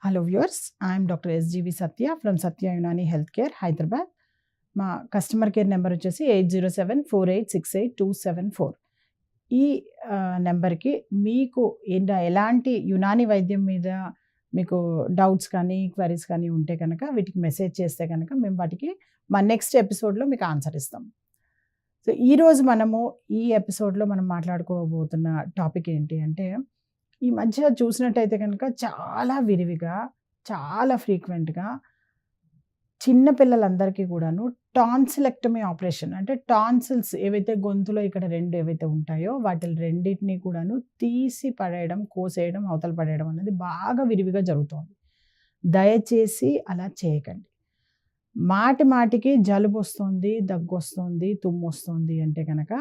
Hello viewers, I am Dr. SGV Satya from Satya Unani Healthcare, Hyderabad. మా customer care number వచ్చేసి 8074868274. ఈ నెంబర్‌కి మీకు ఎలాంటి యునాని వైద్యం మీద మీకు డౌట్స్ కానీ, క్వెరీస్ కానీ ఉంటే కనుక వీటికి మెసేజ్ చేస్తే కనుక మేము వాటికి మా నెక్స్ట్ ఎపిసోడ్‌లో మీకు ఆన్సర్ ఇస్తాం. సో, ఈరోజు మనము ఈ ఎపిసోడ్‌లో మనం మాట్లాడుకోబోతున్న టాపిక్ ఏంటి అంటే, ఈ మధ్య చూసినట్టయితే కనుక చాలా విరివిగా, చాలా ఫ్రీక్వెంట్‌గా చిన్న పిల్లలందరికీ కూడాను టాన్సిలెక్టమీ ఆపరేషన్ అంటే టాన్సిల్స్ ఏవైతే గొంతులో ఇక్కడ 2 ఏవైతే ఉంటాయో వాటిని రెండిటిని కూడాను తీసి పడేయడం, కోసేయడం, అవతల పడేయడం అనేది బాగా విరివిగా జరుగుతోంది. దయచేసి అలా చేయకండి. మాటి మాటికి జలుబొస్తోంది, దగ్గొస్తోంది, తుమ్మొస్తోంది అంటే గనక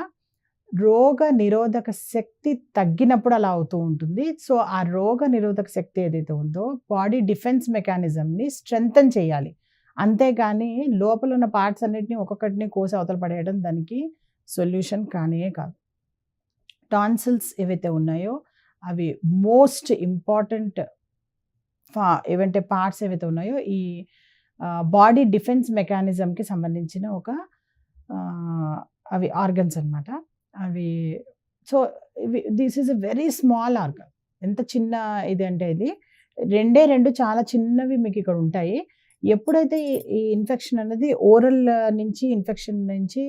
రోగ నిరోధక శక్తి తగ్గినప్పుడు అలా అవుతూ ఉంటుంది. సో, ఆ రోగ నిరోధక శక్తి ఏదైతే ఉందో బాడీ డిఫెన్స్ మెకానిజంని స్ట్రెంథెన్ చేయాలి. అంతేగాని లోపల ఉన్న పార్ట్స్ అన్నిటిని ఒక్కొక్కటిని కోసి అవతల పడేయడం దానికి సొల్యూషన్ కానే కాదు. టాన్సిల్స్ ఏవైతే ఉన్నాయో అవి మోస్ట్ ఇంపార్టెంట్ ఏవంటే పార్ట్స్ ఏవైతే ఉన్నాయో ఈ బాడీ డిఫెన్స్ మెకానిజంకి సంబంధించిన ఒక అవి ఆర్గన్స్ అనమాట. అవి so, this is a very small organ. ఎంత చిన్న ఇది అంటే ఇది 2 చాలా చిన్నవి మీకు ఇక్కడ ఉంటాయి. ఎప్పుడైతే ఈ ఇన్ఫెక్షన్ అనేది ఓరల్ నుంచి ఇన్ఫెక్షన్ నుంచి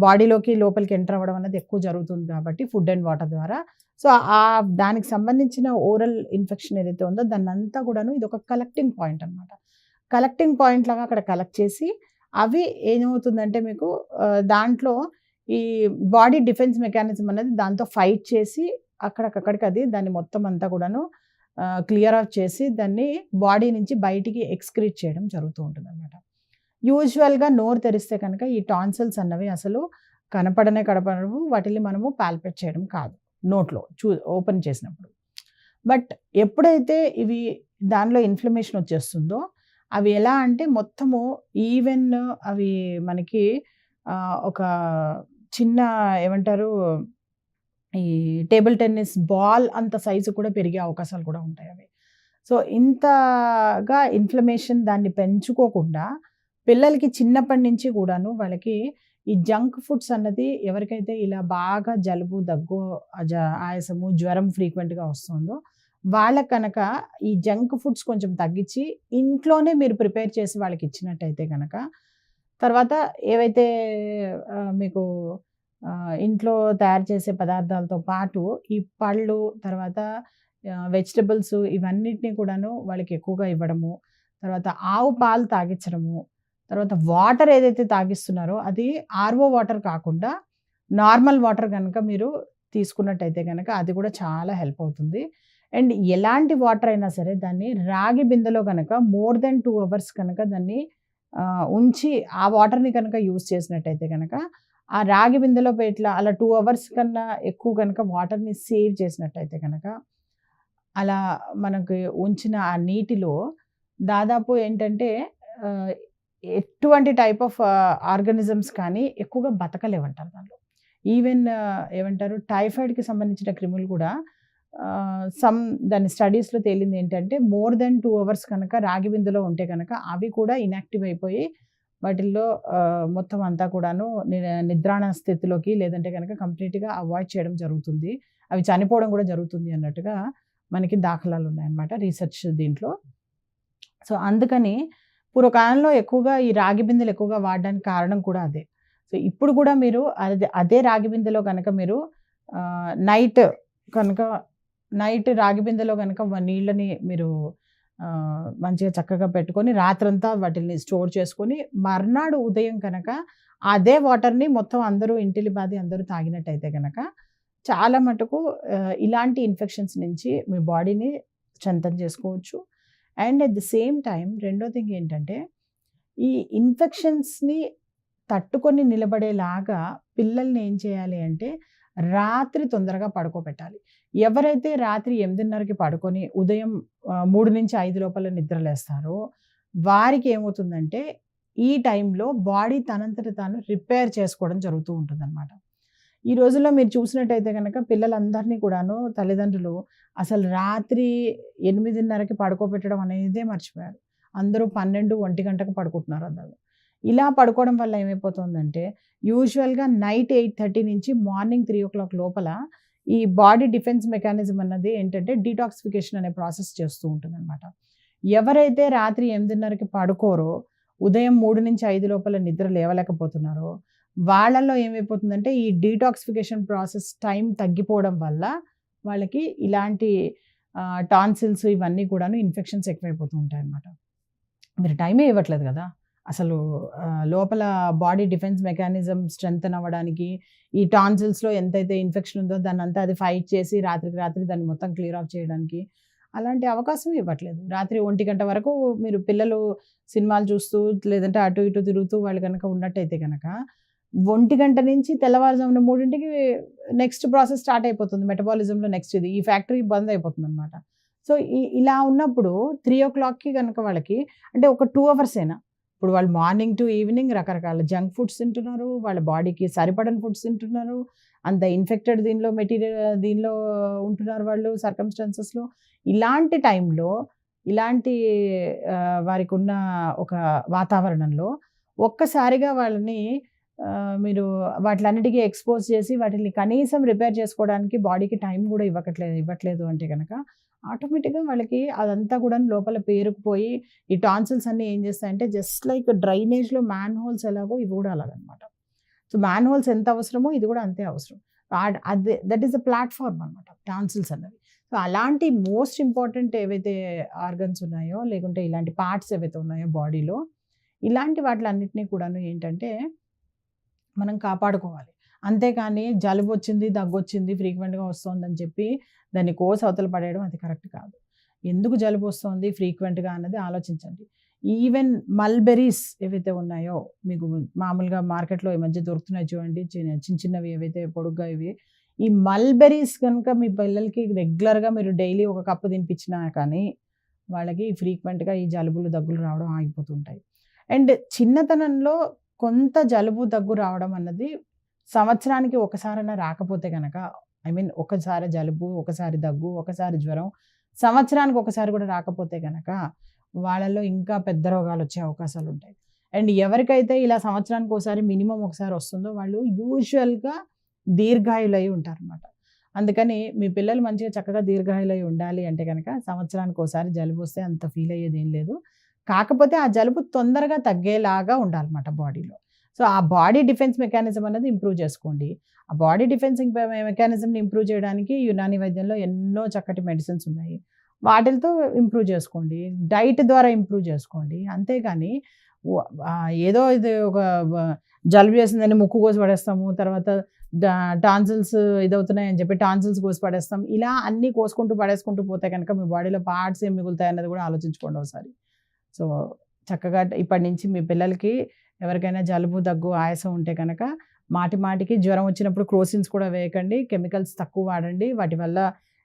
బాడీలోకి లోపలికి ఎంటర్ అవ్వడం అనేది ఎక్కువ జరుగుతుంది కాబట్టి ఫుడ్ అండ్ వాటర్ ద్వారా. సో, దానికి సంబంధించిన ఓరల్ ఇన్ఫెక్షన్ ఏదైతే ఉందో దాన్నంతా కూడాను ఇదొక కలెక్టింగ్ పాయింట్ అనమాట. కలెక్టింగ్ పాయింట్ లాగా అక్కడ కలెక్ట్ చేసి అవి ఏమవుతుందంటే మీకు దాంట్లో ఈ బాడీ డిఫెన్స్ మెకానిజం అనేది దాంతో ఫైట్ చేసి అక్కడికి అది దాన్ని మొత్తం అంతా కూడాను క్లియర్ ఆఫ్ చేసి దాన్ని బాడీ నుంచి బయటికి ఎక్స్క్రీట్ చేయడం జరుగుతూ ఉంటుందన్నమాట. యూజువల్‌గా నోరు తెరిస్తే కనుక ఈ టాన్సిల్స్ అన్నవి అసలు కనపడవు. వాటిని మనము పాల్పేట్ చేయడం కాదు నోట్లో ఓపెన్ చేసినప్పుడు. బట్ ఎప్పుడైతే ఇవి దానిలో ఇన్ఫ్లమేషన్ వచ్చేస్తుందో అవి ఎలా అంటే మొత్తము ఈవెన్ అవి మనకి ఒక చిన్న ఏమంటారు ఈ టేబుల్ టెన్నిస్ బాల్ అంత సైజు కూడా పెరిగే అవకాశాలు కూడా ఉంటాయి అవి. సో, ఇంతగా ఇన్ఫ్లమేషన్ దాన్ని పెంచుకోకుండా పిల్లలకి చిన్నప్పటి నుంచి కూడాను వాళ్ళకి ఈ జంక్ ఫుడ్స్ అన్నది ఎవరికైతే ఇలా బాగా జలుబు, దగ్గు, ఆయాసము, జ్వరం ఫ్రీక్వెంట్‌గా వస్తుందో వాళ్ళకి కనుక ఈ జంక్ ఫుడ్స్ కొంచెం తగ్గించి ఇంట్లోనే మీరు ప్రిపేర్ చేసి వాళ్ళకి ఇచ్చినట్టయితే కనుక తర్వాత ఏవైతే మీకు ఇంట్లో తయారు చేసే పదార్థాలతో పాటు ఈ పళ్ళు తర్వాత వెజిటబుల్స్ ఇవన్నిటిని కూడాను వాళ్ళకి ఎక్కువగా ఇవ్వడము, తర్వాత ఆవు పాలు తాగించడము, తర్వాత వాటర్ ఏదైతే తాగిస్తున్నారో అది ఆర్ఓ వాటర్ కాకుండా నార్మల్ వాటర్ కనుక మీరు తీసుకున్నట్టయితే కనుక అది కూడా చాలా హెల్ప్ అవుతుంది. అండ్ ఎలాంటి వాటర్ అయినా సరే దాన్ని రాగి బిందెలో కనుక మోర్ దెన్ 2 అవర్స్ కనుక దాన్ని ఉంచి ఆ వాటర్‌ని కనుక యూజ్ చేసినట్టయితే కనుక ఆ రాగి బిందెలో ఇట్లా అలా 2 అవర్స్ కన్నా ఎక్కువ కనుక వాటర్‌ని సేవ్ చేసినట్టయితే కనుక అలా మనకి ఉంచిన ఆ నీటిలో దాదాపు ఏంటంటే ఎటువంటి టైప్ ఆఫ్ ఆర్గానిజమ్స్ కానీ ఎక్కువగా బతకలేవంటారు దాంట్లో. ఈవెన్ ఏమంటారు టైఫాయిడ్‌కి సంబంధించిన క్రిములు కూడా దాని స్టడీస్‌లో తేలింది ఏంటంటే మోర్ దెన్ 2 అవర్స్ కనుక రాగి బిందెలో ఉంటే కనుక అవి కూడా ఇనాక్టివ్ అయిపోయి వాటిల్లో మొత్తం అంతా కూడాను నిద్రాణ స్థితిలోకి లేదంటే కనుక కంప్లీట్‌గా అవాయిడ్ చేయడం జరుగుతుంది. అవి చనిపోవడం కూడా జరుగుతుంది అన్నట్టుగా మనకి దాఖలాలు ఉన్నాయన్నమాట రీసెర్చ్ దీంట్లో. సో, అందుకని పూర్వకాలంలో ఎక్కువగా ఈ రాగి బిందెలు ఎక్కువగా వాడడానికి కారణం కూడా అదే. సో, ఇప్పుడు కూడా మీరు అదే రాగి బిందెలో కనుక మీరు నైట్ రాగి బిందెలో కనుక నీళ్ళని మీరు మంచిగా చక్కగా పెట్టుకొని రాత్రంతా వాటిని స్టోర్ చేసుకొని మర్నాడు ఉదయం కనుక అదే వాటర్‌ని మొత్తం అందరూ ఇంటిల్లిపాది అందరూ తాగినట్టయితే గనక చాలా మటుకు ఇలాంటి ఇన్ఫెక్షన్స్ నుంచి మీ బాడీని స్ట్రెంథెన్ చేసుకోవచ్చు. And at the same time రెండో థింగ్ ఏంటంటే ఈ ఇన్ఫెక్షన్స్‌ని తట్టుకొని నిలబడేలాగా పిల్లల్ని ఏం చేయాలి అంటే రాత్రి తొందరగా పడుకోబెట్టాలి. ఎవరైతే రాత్రి 8:30కి పడుకొని ఉదయం 3-5 లోపల నిద్రలేస్తారో వారికి ఏమవుతుందంటే ఈ టైంలో బాడీ తనంతట తాను రిపేర్ చేసుకోవడం జరుగుతూ ఉంటుందన్నమాట. ఈ రోజుల్లో మీరు చూసినట్టయితే గనక పిల్లలందరినీ కూడాను తల్లిదండ్రులు అసలు రాత్రి 8:30కి పడుకోబెట్టడం అనేదే మర్చిపోయారు. అందరూ 12, 1 గంటకు పడుకుంటున్నారు అందరూ. ఇలా పడుకోవడం వల్ల ఏమైపోతుందంటే యూజువల్‌గా నైట్ 8:30 నుంచి మార్నింగ్ 3:00 లోపల ఈ బాడీ డిఫెన్స్ మెకానిజం అన్నది ఏంటంటే డీటాక్సిఫికేషన్ అనే ప్రాసెస్ చేస్తూ ఉంటుందనమాట. ఎవరైతే రాత్రి 8:30కి పడుకోరో, ఉదయం 3-5 లోపల నిద్ర లేవలేకపోతున్నారో, వాళ్ళలో ఏమైపోతుందంటే ఈ డీటాక్సిఫికేషన్ ప్రాసెస్ టైం తగ్గిపోవడం వల్ల వాళ్ళకి ఇలాంటి టాన్సిల్స్ ఇవన్నీ కూడాను ఇన్ఫెక్షన్స్ ఎక్కువైపోతూ ఉంటాయన్నమాట. మీరు టైమే ఇవ్వట్లేదు కదా! అసలు లోపల బాడీ డిఫెన్స్ మెకానిజం స్ట్రెంథెన్ అవ్వడానికి, ఈ టాన్సిల్స్‌లో ఎంతైతే ఇన్ఫెక్షన్ ఉందో దాన్నంతా అది ఫైట్ చేసి రాత్రికి రాత్రి దాన్ని మొత్తం క్లియర్ ఆఫ్ చేయడానికి అలాంటి అవకాశం ఇవ్వట్లేదు. రాత్రి 1 గంట వరకు మీరు పిల్లలు సినిమాలు చూస్తూ లేదంటే అటు ఇటు తిరుగుతూ వాళ్ళు గనక ఉన్నట్టయితే గనక 1 గంట నుంచి తెల్లవారుజామున 3కి నెక్స్ట్ ప్రాసెస్ స్టార్ట్ అయిపోతుంది. మెటబాలిజంలో నెక్స్ట్ ఇది. ఈ ఫ్యాక్టరీ బంద్ అయిపోతుందనమాట. సో, ఇలా ఉన్నప్పుడు 3:00కి గనక వాళ్ళకి అంటే ఒక 2 అవర్సేనా. ఇప్పుడు వాళ్ళు మార్నింగ్ టు ఈవినింగ్ రకరకాల జంక్ ఫుడ్స్ తింటున్నారు. వాళ్ళ బాడీకి సరిపడని ఫుడ్స్ తింటున్నారు. అంత ఇన్ఫెక్టెడ్ దీనిలో ఉంటున్నారు వాళ్ళు సర్కమ్‌స్టాన్సెస్‌లో. ఇలాంటి టైంలో ఇలాంటి వారికున్న ఒక వాతావరణంలో ఒక్కసారిగా వాళ్ళని మీరు వాటిలన్నిటికి ఎక్స్‌పోజ్ చేసి వాటిని కనీసం రిపేర్ చేసుకోవడానికి బాడీకి టైం కూడా ఇవ్వట్లేదు అంటే గనక ఆటోమేటిక్‌గా వాళ్ళకి అదంతా కూడాను లోపల పేరుకుపోయి ఈ టాన్సిల్స్ అన్నీ ఏం చేస్తాయంటే జస్ట్ లైక్ డ్రైనేజ్‌లో మ్యాన్ హోల్స్ ఎలాగో ఇవి కూడా అలాగనమాట. సో, మ్యాన్ హోల్స్ ఎంత అవసరమో ఇది కూడా అంతే అవసరం. అదే దట్ ఈస్ ద ప్లాట్‌ఫార్మ్ అనమాట టాన్సిల్స్ అన్నవి. సో, అలాంటి మోస్ట్ ఇంపార్టెంట్ ఏవైతే ఆర్గన్స్ ఉన్నాయో లేకుంటే ఇలాంటి పార్ట్స్ ఏవైతే ఉన్నాయో బాడీలో ఇలాంటి వాటిలన్నిటిని కూడాను ఏంటంటే మనం కాపాడుకోవాలి. అంతేకాని జలుబొచ్చింది, దగ్గొచ్చింది, ఫ్రీక్వెంట్‌గా వస్తోందని చెప్పి దాన్ని కోసి అవతల పడేయడం అది కరెక్ట్ కాదు. ఎందుకు జలుబొస్తోంది ఫ్రీక్వెంట్‌గా అన్నది ఆలోచించండి. ఈవెన్ మల్బెర్రీస్ ఏవైతే ఉన్నాయో మీకు మామూలుగా మార్కెట్‌లో ఈ మధ్య దొరుకుతున్నాయి చూడండి. చిన్నవి ఏవైతే పొడుగ్గా ఇవి. ఈ మల్బెర్రీస్ గనుక మీ పిల్లలకి రెగ్యులర్‌గా మీరు డైలీ ఒక కప్పు తినిపించినా కానీ వాళ్ళకి ఫ్రీక్వెంట్‌గా ఈ జలుబులు, దగ్గులు రావడం ఆగిపోతుంటాయి. అండ్ చిన్నతనంలో కొంత జలుబు, దగ్గు రావడం అన్నది సంవత్సరానికి ఒకసారైనా రాకపోతే గనక ఒకసారి జలుబు, ఒకసారి దగ్గు, ఒకసారి జ్వరం సంవత్సరానికి ఒకసారి కూడా రాకపోతే గనక వాళ్ళలో ఇంకా పెద్ద రోగాలొచ్చే అవకాశాలుంటాయి. అండ్ ఎవరికైతే ఇలా సంవత్సరానికి ఒకసారి మినిమమ్ ఒకసారి వస్తుందో వాళ్ళు యూజువల్‌గా దీర్ఘాయులై ఉంటారనమాట. అందుకని మీ పిల్లలు మంచిగా చక్కగా దీర్ఘాయులై ఉండాలి అంటే గనక సంవత్సరానికి ఒకసారి జలుబొస్తే అంత ఫీల్ అయ్యేదేం లేదు. కాకపోతే ఆ జలుబు తొందరగా తగ్గేలాగా ఉండాలన్నమాట బాడీలో. సో, ఆ బాడీ డిఫెన్స్ మెకానిజం అనేది ఇంప్రూవ్ చేసుకోండి. ఆ బాడీ డిఫెన్సింగ్ మెకానిజంని ఇంప్రూవ్ చేయడానికి యునాని వైద్యంలో ఎన్నో చక్కటి మెడిసిన్స్ ఉన్నాయి. వాటిలతో ఇంప్రూవ్ చేసుకోండి. డైట్ ద్వారా ఇంప్రూవ్ చేసుకోండి. అంతేగాని ఏదో ఇది ఒక జలుబు చేసిందని ముక్కు కోసి పడేస్తాము. తర్వాత టాన్సిల్స్ ఇదవుతున్నాయని చెప్పి టాన్సిల్స్ కోసి పడేస్తాం. ఇలా అన్నీ కోసుకుంటూ పడేసుకుంటూ పోతే కనుక మీ బాడీలో పార్ట్స్ ఏం మిగులుతాయన్నది కూడా ఆలోచించుకోండి ఒకసారి. సో, చక్కగా ఇప్పటి నుంచి మీ పిల్లలకి ఎవరికైనా జలుబు, దగ్గు, ఆయాసం ఉంటే కనుక మాటికి జ్వరం వచ్చినప్పుడు క్రోసిన్స్ కూడా వేయకండి. కెమికల్స్ తక్కువ వాడండి. వాటి వల్ల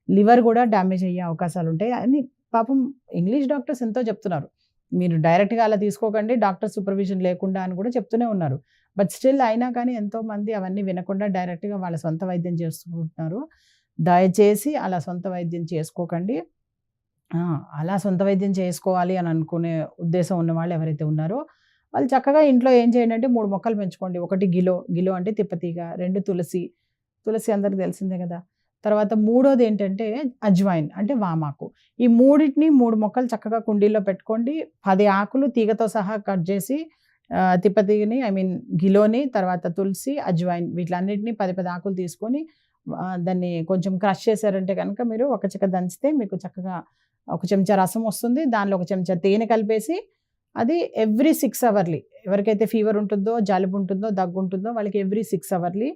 లివర్ కూడా డ్యామేజ్ అయ్యే అవకాశాలుంటాయి అని పాపం ఇంగ్లీష్ డాక్టర్స్ ఎంతో చెప్తున్నారు. మీరు డైరెక్ట్‌గా అలా తీసుకోకండి. డాక్టర్ సూపర్విజన్ లేకుండా అని కూడా చెప్తూనే ఉన్నారు. బట్ స్టిల్ అయినా కానీ ఎంతోమంది అవన్నీ వినకుండా డైరెక్ట్‌గా వాళ్ళ సొంత వైద్యం చేసుకుంటున్నారు. దయచేసి అలా సొంత వైద్యం చేసుకోకండి. అలా సొంత వైద్యం చేసుకోవాలి అని అనుకునే ఉద్దేశం ఉన్నవాళ్ళు ఎవరైతే ఉన్నారో వాళ్ళు చక్కగా ఇంట్లో ఏం చేయండి అంటే 3 మొక్కలు పెంచుకోండి. 1 గిలో అంటే తిప్పతీగ, 2 తులసి అందరికి తెలిసిందే కదా! తర్వాత మూడోది ఏంటంటే అజ్వైన్ అంటే వామాకు. ఈ మూడిటిని 3 మొక్కలు చక్కగా కుండీలో పెట్టుకోండి. 10 ఆకులు తీగతో సహా కట్ చేసి తిప్పతీగని గిలోని, తర్వాత తులసి, అజ్వైన్ వీటిలన్నిటిని 10 ఆకులు తీసుకొని దాన్ని కొంచెం క్రష్ చేశారంటే కనుక మీరు ఒక చెక్క దంచితే మీకు చక్కగా ఒక చెంచా రసం వస్తుంది. దానిలో ఒక చెంచా తేనె కలిపేసి అది ఎవ్రీ 6 అవర్లీ ఎవరికైతే ఫీవర్ ఉంటుందో, జలుబు ఉంటుందో, దగ్గు ఉంటుందో వాళ్ళకి ఎవ్రీ 6 అవర్లీ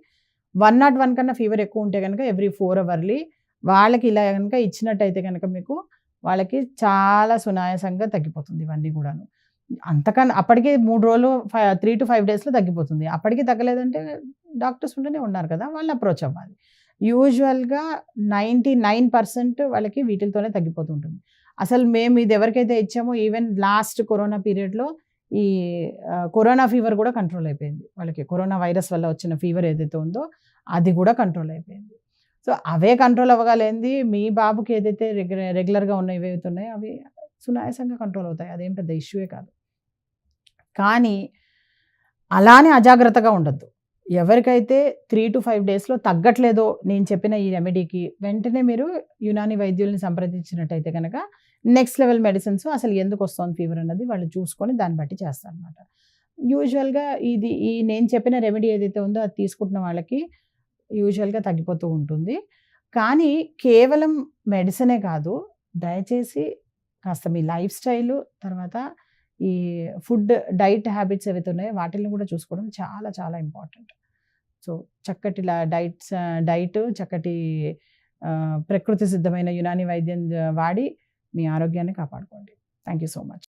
101 కన్నా ఫీవర్ ఎక్కువ ఉంటే కనుక ఎవ్రీ 4 అవర్లీ వాళ్ళకి ఇలా కనుక ఇచ్చినట్టయితే కనుక మీకు వాళ్ళకి చాలా సునాయాసంగా తగ్గిపోతుంది ఇవన్నీ కూడాను. అంతకన్నా అప్పటికి 3 రోజులు 3-5 డేస్‌లో తగ్గిపోతుంది. అప్పటికి తగ్గలేదంటే డాక్టర్స్ ఉంటూనే ఉన్నారు కదా! వాళ్ళని అప్రోచ్ అవ్వాలి. యూజువల్‌గా 99% వాళ్ళకి వీటిలతోనే తగ్గిపోతుంటుంది. అసలు మేము ఇది ఎవరికైతే ఇచ్చామో ఈవెన్ లాస్ట్ కరోనా పీరియడ్‌లో ఈ కరోనా ఫీవర్ కూడా కంట్రోల్ అయిపోయింది. వాళ్ళకి కరోనా వైరస్ వల్ల వచ్చిన ఫీవర్ ఏదైతే ఉందో అది కూడా కంట్రోల్ అయిపోయింది. సో, అవే కంట్రోల్ అవ్వగలేనిది మీ బాబుకి ఏదైతే రెగ్యులర్‌గా ఉన్నవి ఏవైతే ఉన్నాయో అవి సునాయాసంగా కంట్రోల్ అవుతాయి. అదేం పెద్ద ఇష్యూయే కాదు. కానీ అలానే అజాగ్రత్తగా ఉండొద్దు. ఎవరికైతే 3-5 డేస్‌లో తగ్గట్లేదో నేను చెప్పిన ఈ రెమెడీకి వెంటనే మీరు యునాని వైద్యుల్ని సంప్రదించినట్టయితే గనక నెక్స్ట్ లెవెల్ మెడిసిన్స్ అసలు ఎందుకొస్తోంది ఫీవర్ అన్నది వాళ్ళు చూసుకొని దాన్ని బట్టి చేస్తారనమాట. యూజువల్‌గా ఈ నేను చెప్పిన రెమెడీ ఏదైతే ఉందో అది తీసుకుంటున్న వాళ్ళకి యూజువల్‌గా తగ్గిపోతూ ఉంటుంది. కానీ కేవలం మెడిసినే కాదు. దయచేసి కాస్త మీ లైఫ్ స్టైలు తర్వాత ఈ ఫుడ్ డైట్ హ్యాబిట్స్ ఏవైతే ఉన్నాయో వాటిల్ని కూడా చూసుకోవడం చాలా చాలా ఇంపార్టెంట్. సో, చక్కటి డైట్ చక్కటి ప్రకృతి సిద్ధమైన యునాని వైద్యం వాడి మీ ఆరోగ్యాన్ని కాపాడుకోండి. Thank you so much.